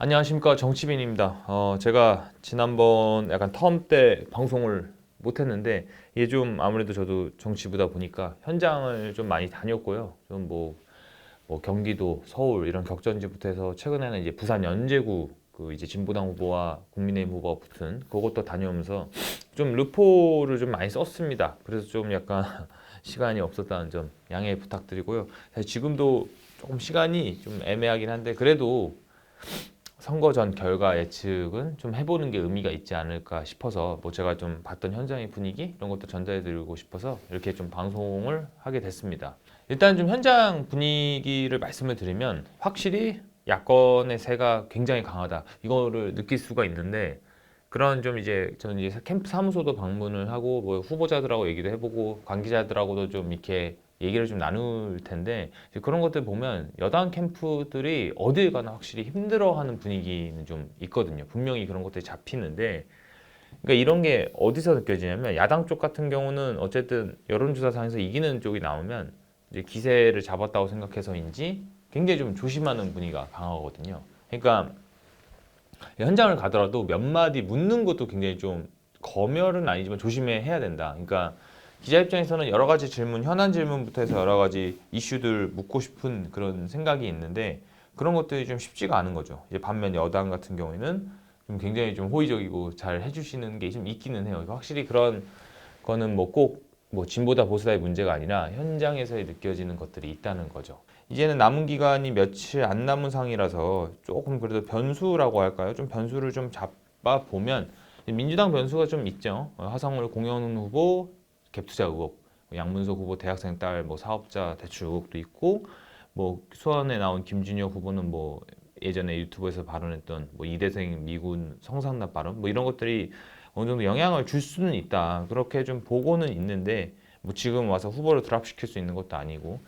안녕하십니까, 정치빈입니다. 제가 지난번 약간 텀 때 방송을 못했는데 이게 좀 아무래도 저도 정치부다 보니까 현장을 좀 많이 다녔고요. 좀 뭐 경기도, 서울 이런 격전지부터 해서 최근에는 이제 부산 연제구 그 이제 진보당 후보와 국민의힘 후보가 붙은 그것도 다녀오면서 좀 르포를 좀 많이 썼습니다. 그래서 좀 약간 시간이 없었다는 점 양해 부탁드리고요. 사실 지금도 조금 시간이 좀 애매하긴 한데 그래도 선거 전 결과 예측은 좀 해보는 게 의미가 있지 않을까 싶어서 뭐 제가 좀 봤던 현장의 분위기 이런 것도 전달해드리고 싶어서 이렇게 좀 방송을 하게 됐습니다. 일단 좀 현장 분위기를 말씀을 드리면 확실히 야권의 세가 굉장히 강하다 이거를 느낄 수가 있는데 그런 좀 이제 저는 이제 캠프 사무소도 방문을 하고 뭐 후보자들하고 얘기도 해보고 관계자들하고도 좀 이렇게 얘기를 좀 나눌 텐데 이제 그런 것들 보면 여당 캠프들이 어딜 가나 확실히 힘들어하는 분위기는 좀 있거든요. 분명히 그런 것들이 잡히는데 그러니까 이런 게 어디서 느껴지냐면 야당 쪽 같은 경우는 어쨌든 여론조사상에서 이기는 쪽이 나오면 이제 기세를 잡았다고 생각해서인지 굉장히 좀 조심하는 분위기가 강하거든요. 그러니까 현장을 가더라도 몇 마디 묻는 것도 굉장히 좀 검열은 아니지만 조심해야 된다. 그러니까 기자 입장에서는 여러 가지 질문, 현안 질문부터 해서 여러 가지 이슈들 묻고 싶은 그런 생각이 있는데 그런 것들이 좀 쉽지가 않은 거죠. 이제 반면 여당 같은 경우에는 좀 굉장히 좀 호의적이고 잘 해주시는 게 좀 있기는 해요. 확실히 그런 거는 뭐 꼭 뭐 진보다 보수다의 문제가 아니라 현장에서의 느껴지는 것들이 있다는 거죠. 이제는 남은 기간이 며칠 안 남은 상이라서 조금 그래도 변수라고 할까요? 좀 변수를 좀 잡아 보면 민주당 변수가 좀 있죠. 화성을 공영 후보 갭투자 의혹, 양문석 후보 대학생 딸 뭐 사업자 대출 의혹도 있고 뭐 수원에 나온 김준혁 후보는 뭐 예전에 유튜브에서 발언했던 뭐 이대생 미군 성상납 발언 뭐 이런 것들이 어느 정도 영향을 줄 수는 있다. 그렇게 좀 보고는 있는데 뭐 지금 와서 후보를 드랍시킬 수 있는 것도 아니고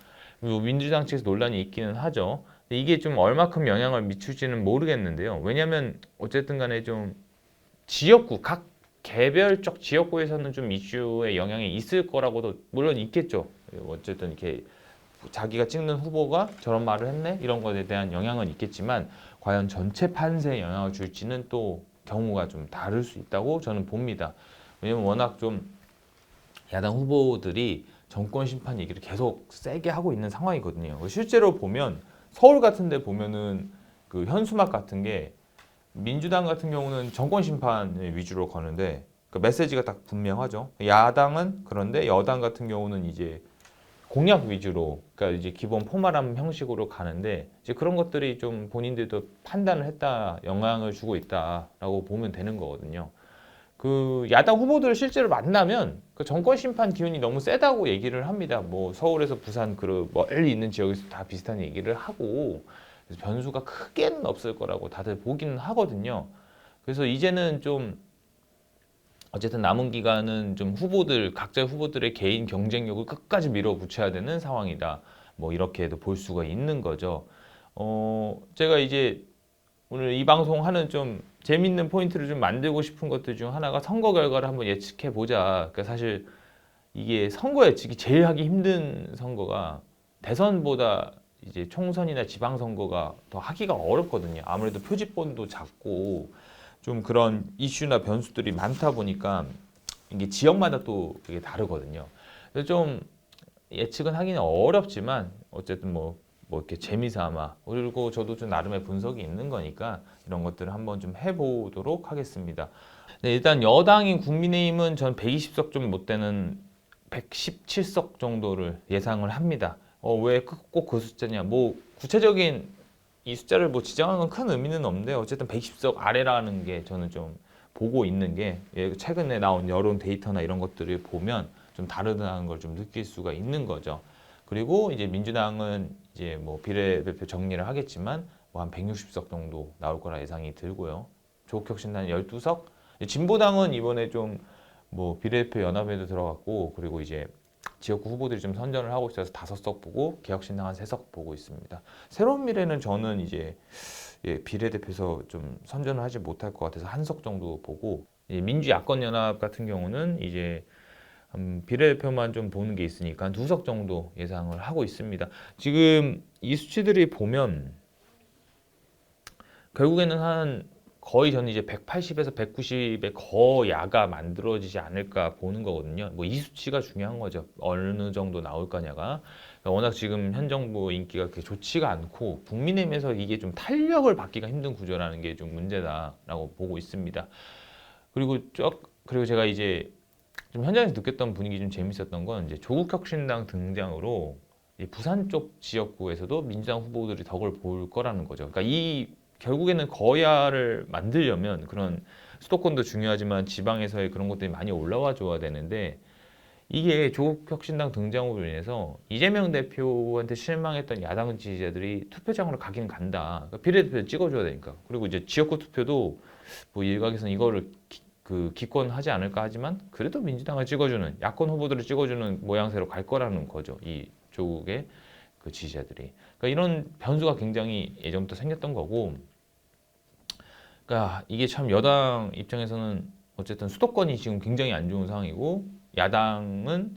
그리고 민주당 측에서 논란이 있기는 하죠. 근데 이게 좀 얼마큼 영향을 미칠지는 모르겠는데요. 왜냐하면 어쨌든 간에 좀 지역구 각 개별적 지역구에서는 좀 이슈에 영향이 있을 거라고도 물론 있겠죠. 어쨌든 이렇게 자기가 찍는 후보가 저런 말을 했네 이런 것에 대한 영향은 있겠지만 과연 전체 판세에 영향을 줄지는 또 경우가 좀 다를 수 있다고 저는 봅니다. 왜냐면 워낙 좀 야당 후보들이 정권 심판 얘기를 계속 세게 하고 있는 상황이거든요. 실제로 보면 서울 같은 데 보면은 그 현수막 같은 게 민주당 같은 경우는 정권 심판 위주로 가는데 그 메시지가 딱 분명하죠. 야당은 그런데 여당 같은 경우는 이제 공약 위주로 그러니까 이제 기본 포멀한 형식으로 가는데 이제 그런 것들이 좀 본인들도 판단을 했다 영향을 주고 있다라고 보면 되는 거거든요. 그 야당 후보들을 실제로 만나면 그 정권 심판 기운이 너무 세다고 얘기를 합니다. 뭐 서울에서 부산 그 멀리 있는 지역에서 다 비슷한 얘기를 하고 그래서 변수가 크게는 없을 거라고 다들 보기는 하거든요. 그래서 이제는 좀 어쨌든 남은 기간은 좀 후보들 각자 후보들의 개인 경쟁력을 끝까지 밀어붙여야 되는 상황이다. 뭐 이렇게도 볼 수가 있는 거죠. 제가 이제 오늘 이 방송 하는 좀 재밌는 포인트를 좀 만들고 싶은 것들 중 하나가 선거 결과를 한번 예측해 보자. 그러니까 사실 이게 선거 예측이 제일 하기 힘든 선거가 대선보다 이제 총선이나 지방선거가 더 하기가 어렵거든요. 아무래도 표집본도 작고 좀 그런 이슈나 변수들이 많다 보니까 이게 지역마다 또 그게 다르거든요. 그래서 좀 예측은 하기는 어렵지만 어쨌든 뭐 이렇게 재미삼아 그리고 저도 좀 나름의 분석이 있는 거니까 이런 것들을 한번 좀 해보도록 하겠습니다. 네, 일단 여당인 국민의힘은 전 120석 좀 못 되는 117석 정도를 예상을 합니다. 왜 꼭 그 숫자냐? 뭐 구체적인 이 숫자를 뭐 지정하는 건 큰 의미는 없는데 어쨌든 110석 아래라는 게 저는 좀 보고 있는 게 최근에 나온 여론 데이터나 이런 것들을 보면 좀 다르다는 걸 좀 느낄 수가 있는 거죠. 그리고 이제 민주당은 이제 뭐 비례대표 정리를 하겠지만 뭐 한 160석 정도 나올 거라 예상이 들고요. 조국혁신당 12석, 진보당은 이번에 좀 뭐 비례대표 연합에도 들어갔고 그리고 이제 지역구 후보들이 좀 선전을 하고 있어서 5석 보고 개혁신당 한 3석 보고 있습니다. 새로운 미래는 저는 이제 비례대표에서 좀 선전을 하지 못할 것 같아서 1석 정도 보고 민주야권연합 같은 경우는 이제 비례대표만 좀 보는 게 있으니까 한 2석 정도 예상을 하고 있습니다. 지금 이 수치들이 보면 결국에는 한 거의 저는 이제 180에서 190의 거야가 만들어지지 않을까 보는 거거든요. 뭐 이 수치가 중요한 거죠. 어느 정도 나올 거냐가. 그러니까 워낙 지금 현 정부 인기가 그렇게 좋지가 않고 국민의힘에서 이게 좀 탄력을 받기가 힘든 구조라는 게 좀 문제다라고 보고 있습니다. 그리고 제가 이제 좀 현장에서 느꼈던 분위기 좀 재밌었던 건 이제 조국혁신당 등장으로 이 부산 쪽 지역구에서도 민주당 후보들이 덕을 볼 거라는 거죠. 그러니까 이 결국에는 거야를 만들려면 그런 수도권도 중요하지만 지방에서의 그런 것들이 많이 올라와 줘야 되는데 이게 조국혁신당 등장으로 인해서 이재명 대표한테 실망했던 야당 지지자들이 투표장으로 가긴 간다. 그러니까 비례대표 찍어줘야 되니까. 그리고 이제 지역구 투표도 뭐 일각에서는 이거를 기권하지 않을까 하지만 그래도 민주당을 찍어주는 야권 후보들을 찍어주는 모양새로 갈 거라는 거죠. 이 조국의 그 지지자들이. 그러니까 이런 변수가 굉장히 예전부터 생겼던 거고. 그러니까 이게 참 여당 입장에서는 어쨌든 수도권이 지금 굉장히 안 좋은 상황이고 야당은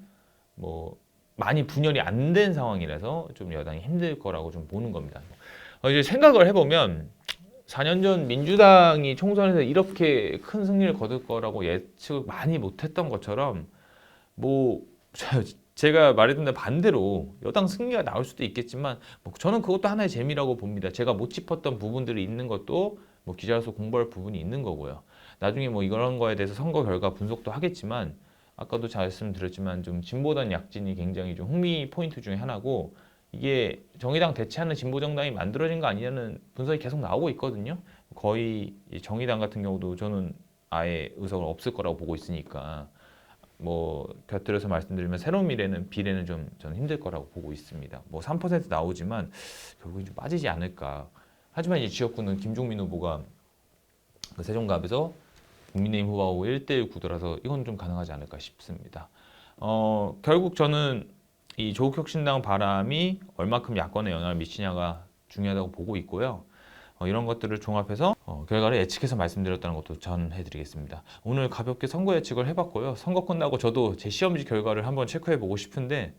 뭐 많이 분열이 안 된 상황이라서 좀 여당이 힘들 거라고 좀 보는 겁니다. 이제 생각을 해보면 4년 전 민주당이 총선에서 이렇게 큰 승리를 거둘 거라고 예측을 많이 못했던 것처럼 뭐 제가 말했던 데 반대로 여당 승리가 나올 수도 있겠지만 뭐 저는 그것도 하나의 재미라고 봅니다. 제가 못 짚었던 부분들이 있는 것도 뭐 기자로서 공부할 부분이 있는 거고요. 나중에 뭐 이런 거에 대해서 선거 결과 분석도 하겠지만 아까도 말씀드렸지만 좀 진보단 약진이 굉장히 좀 흥미 포인트 중에 하나고 이게 정의당 대체하는 진보정당이 만들어진 거 아니냐는 분석이 계속 나오고 있거든요. 거의 정의당 같은 경우도 저는 아예 의석을 없을 거라고 보고 있으니까 뭐 곁들여서 말씀드리면 새로운 미래는 비례는 좀 저는 힘들 거라고 보고 있습니다. 뭐 3% 나오지만 결국엔 좀 빠지지 않을까. 하지만 이 지역구는 김종민 후보가 그 세종갑에서 국민의힘 후보하고 1대1 구도라서 이건 좀 가능하지 않을까 싶습니다. 결국 저는 이 조국혁신당 바람이 얼마큼 야권에 영향을 미치냐가 중요하다고 보고 있고요. 이런 것들을 종합해서 결과를 예측해서 말씀드렸다는 것도 전해드리겠습니다. 오늘 가볍게 선거 예측을 해봤고요. 선거 끝나고 저도 제 시험지 결과를 한번 체크해보고 싶은데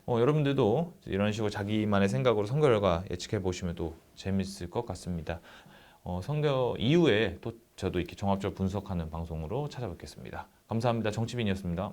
여러분들도 이런 식으로 자기만의 생각으로 선거 결과 예측해보시면 또 재밌을 것 같습니다. 선거 이후에 또 저도 이렇게 종합적으로 분석하는 방송으로 찾아뵙겠습니다. 감사합니다. 정치빈이었습니다.